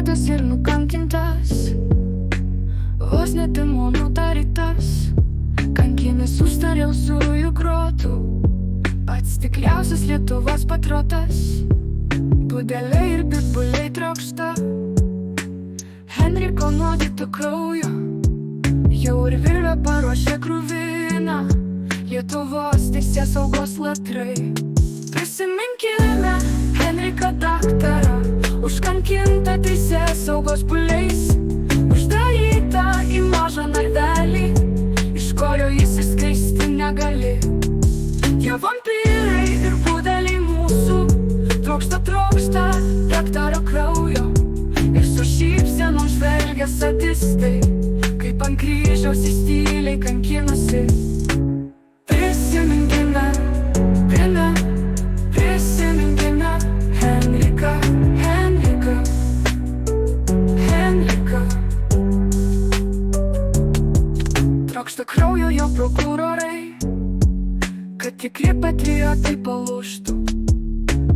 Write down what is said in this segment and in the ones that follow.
kalėtas ir nukankintas, vos ne demonų darytas, kankinės užtariau su jų grotų, pats tikriausias Lietuvos patriotas. Budeliai ir pitbuliai trokšta Henriko nuodyto kraujo, jau ir virvę paruošė kruviną Lietuvos teisėsaugos latrai. Prisiminkime Henriką daktarą, užkankintą teisėsaugos buliais, uždarytą į mažą narvelį, iš kurio jis išskristi negali. Jie vampyrai ir budeliai mūsų trokšta daktaro kraujo, ir su šypsenom žvelgia sadistai, kaip ant kryžiaus jis tyliai kankinasi. Prisiminkime Henriką. Trokšta kraujo jo prokurorai, kad tikri patriotai palūžtų,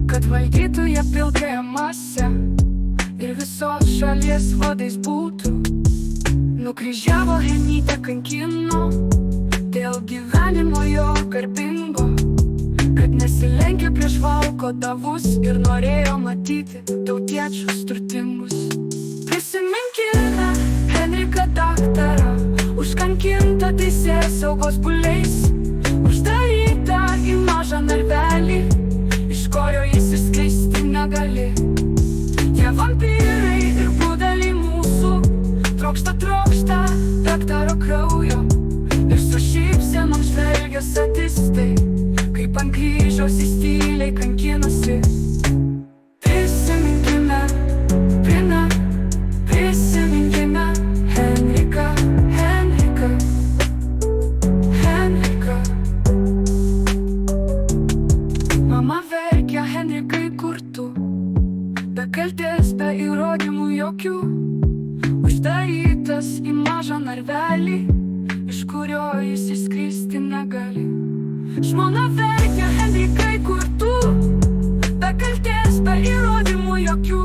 kad valdytų jie pilkąją masę ir visos šalies vadais būtų. Nukryžiavo Henytę, kankino dėl gyvenimo jo garbingo, kad nesilenkė prieš valkodavus ir norėjo matyti tautiečius turtingus. Prisiminkime Henriką daktarą, užkankintą teisėsaugos buliais, uždarytą į mažą narvelį, iš kurio jis išskristi negali. Jie vampyrai ir budeliai mūsų trokšta daktaro kraujo, ir su šypsenom žvelgia sadistai, kaip ant kryžiaus jis tyliai kankinasi. Prisiminkime Henriką. Mama verkia Henrikai kurtų, be kaltės, be įrodymų jokių, uždarytas į mažą narvelį, iš kurio jis išskristi negali. Žmona verkia Henrikai kurtų, be kaltės, be įrodymų jokių,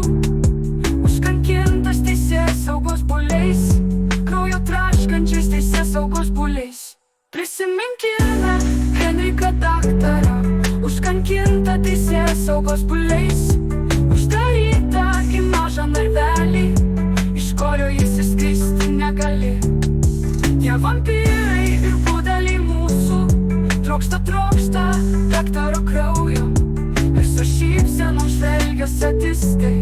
užkankintas teisėsaugos buliais, kraujo traškančiais teisėsaugos buliais. Prisiminkime Henriką daktarą, užkankintą teisėsaugos buliais, uždarytą į mažą narvelį, iš kurio jis išskristi negali. Jie vampyrai ir budeliai mūsų trokšta daktaro kraujo, ir su šypsenom žvelgia sadistai,